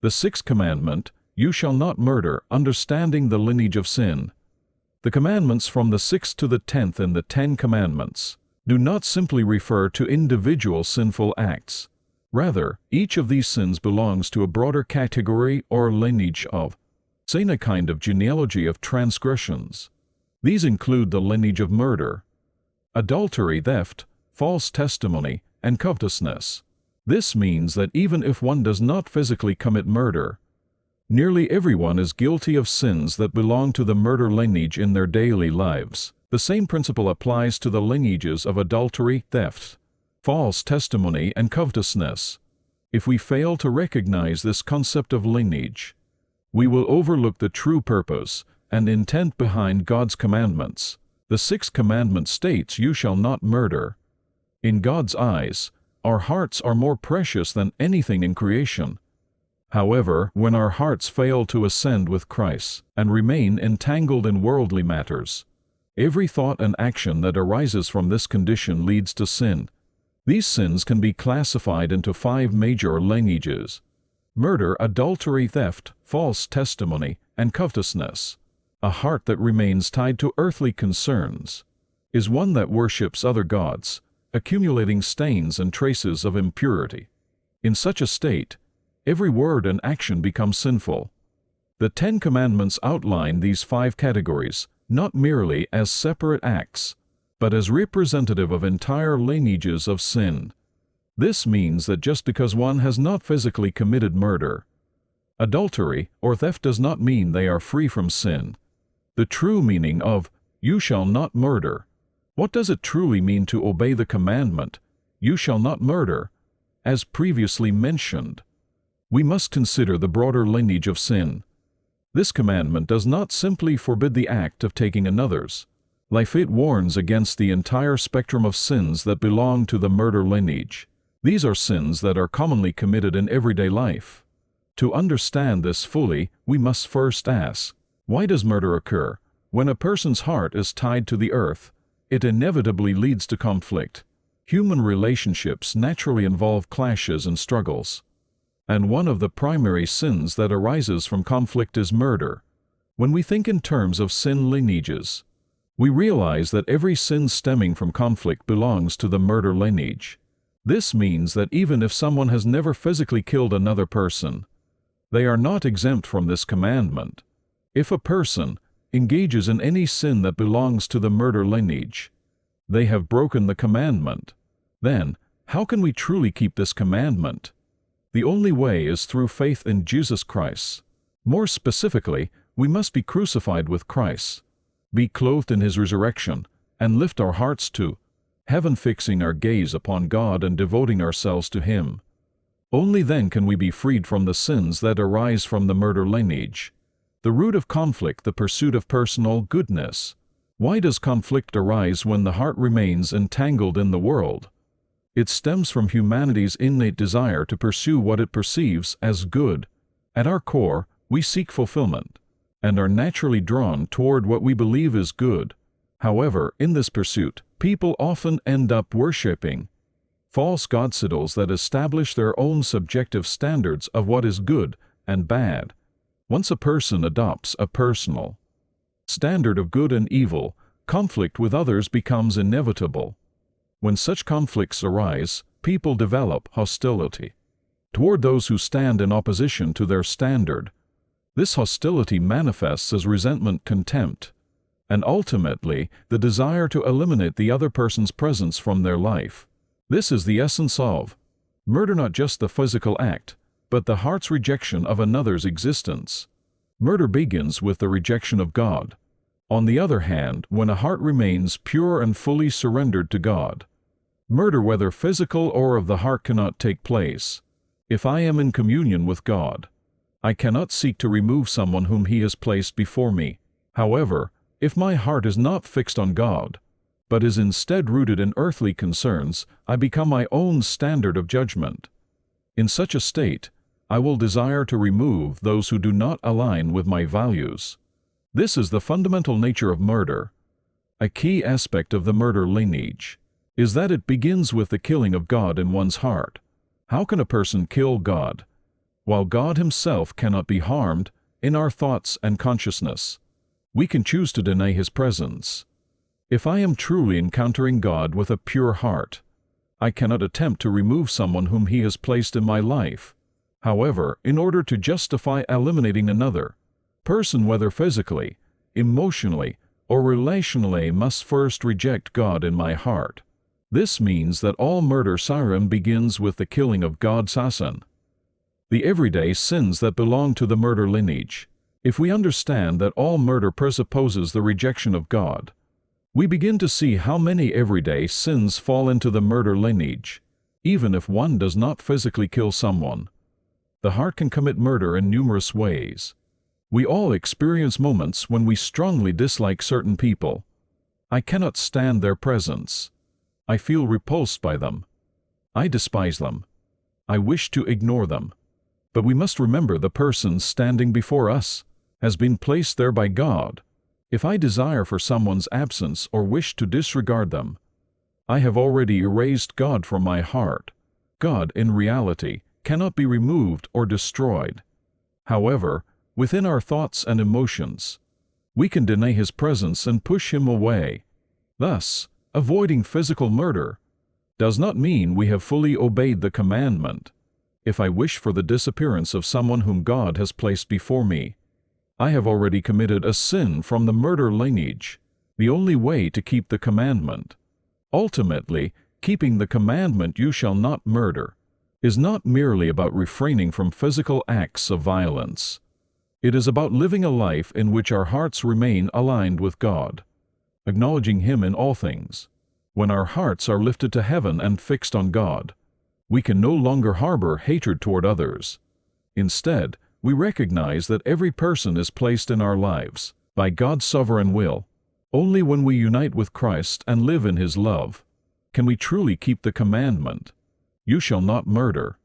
The sixth commandment, you shall not murder, understanding the lineage of sin. The commandments from the 6th to the 10th in the 10 Commandments do not simply refer to individual sinful acts. Rather, each of these sins belongs to a broader category or lineage of sin, a kind of genealogy of transgressions. These include the lineage of murder, adultery, theft, false testimony, and covetousness. This means that even if one does not physically commit murder, nearly everyone is guilty of sins that belong to the murder lineage in their daily lives. The same principle applies to the lineages of adultery, theft, false testimony, and covetousness. If we fail to recognize this concept of lineage, we will overlook the true purpose and intent behind God's commandments. The sixth commandment states, you shall not murder. In God's eyes, our hearts are more precious than anything in creation. However, when our hearts fail to ascend with Christ and remain entangled in worldly matters, every thought and action that arises from this condition leads to sin. These sins can be classified into 5 major lineages: murder, adultery, theft, false testimony, and covetousness. A heart that remains tied to earthly concerns is one that worships other gods, accumulating stains and traces of impurity. In such a state, every word and action becomes sinful. The 10 Commandments outline these 5 categories, not merely as separate acts, but as representative of entire lineages of sin. This means that just because one has not physically committed murder, adultery, or theft does not mean they are free from sin. The true meaning of, you shall not murder. What does it truly mean to obey the commandment, you shall not murder? As previously mentioned, we must consider the broader lineage of sin. This commandment does not simply forbid the act of taking another's life, it warns against the entire spectrum of sins that belong to the murder lineage. These are sins that are commonly committed in everyday life. To understand this fully, we must first ask, why does murder occur? When a person's heart is tied to the earth, it inevitably leads to conflict. Human relationships naturally involve clashes and struggles, and one of the primary sins that arises from conflict is murder. When we think in terms of sin lineages, we realize that every sin stemming from conflict belongs to the murder lineage. This means that even if someone has never physically killed another person, they are not exempt from this commandment. If a person engages in any sin that belongs to the murder lineage, they have broken the commandment. Then, how can we truly keep this commandment? The only way is through faith in Jesus Christ. More specifically, we must be crucified with Christ, be clothed in His resurrection, and lift our hearts to heaven, fixing our gaze upon God and devoting ourselves to Him. Only then can we be freed from the sins that arise from the murder lineage. The root of conflict, the pursuit of personal goodness. Why does conflict arise when the heart remains entangled in the world? It stems from humanity's innate desire to pursue what it perceives as good. At our core, we seek fulfillment, and are naturally drawn toward what we believe is good. However, in this pursuit, people often end up worshipping false gods that establish their own subjective standards of what is good and bad. Once a person adopts a personal standard of good and evil, conflict with others becomes inevitable. When such conflicts arise, people develop hostility toward those who stand in opposition to their standard. This hostility manifests as resentment, contempt, and ultimately the desire to eliminate the other person's presence from their life. This is the essence of murder, not just the physical act, but the heart's rejection of another's existence. Murder begins with the rejection of God. On the other hand, when a heart remains pure and fully surrendered to God, murder, whether physical or of the heart, cannot take place. If I am in communion with God, I cannot seek to remove someone whom He has placed before me. However, if my heart is not fixed on God, but is instead rooted in earthly concerns, I become my own standard of judgment. In such a state, I will desire to remove those who do not align with my values. This is the fundamental nature of murder. A key aspect of the murder lineage is that it begins with the killing of God in one's heart. How can a person kill God? while God Himself cannot be harmed in our thoughts and consciousness. We can choose to deny His presence. If I am truly encountering God with a pure heart, I cannot attempt to remove someone whom He has placed in my life. However, in order to justify eliminating another person, whether physically, emotionally, or relationally, must first reject God in my heart. This means that all murder siren begins with the killing of God's son. The everyday sins that belong to the murder lineage. If we understand that all murder presupposes the rejection of God, we begin to see how many everyday sins fall into the murder lineage. Even if one does not physically kill someone, the heart can commit murder in numerous ways. We all experience moments when we strongly dislike certain people. I cannot stand their presence. I feel repulsed by them. I despise them. I wish to ignore them. But we must remember the person standing before us has been placed there by God. If I desire for someone's absence or wish to disregard them, I have already erased God from my heart. God, in reality, cannot be removed or destroyed. However, within our thoughts and emotions, we can deny His presence and push Him away. Thus, avoiding physical murder does not mean we have fully obeyed the commandment. If I wish for the disappearance of someone whom God has placed before me, I have already committed a sin from the murder lineage. The only way to keep the commandment, ultimately, keeping the commandment, "You shall not murder," is not merely about refraining from physical acts of violence. It is about living a life in which our hearts remain aligned with God, acknowledging Him in all things. When our hearts are lifted to heaven and fixed on God, we can no longer harbor hatred toward others. Instead, we recognize that every person is placed in our lives by God's sovereign will. Only when we unite with Christ and live in His love can we truly keep the commandment, "You shall not murder."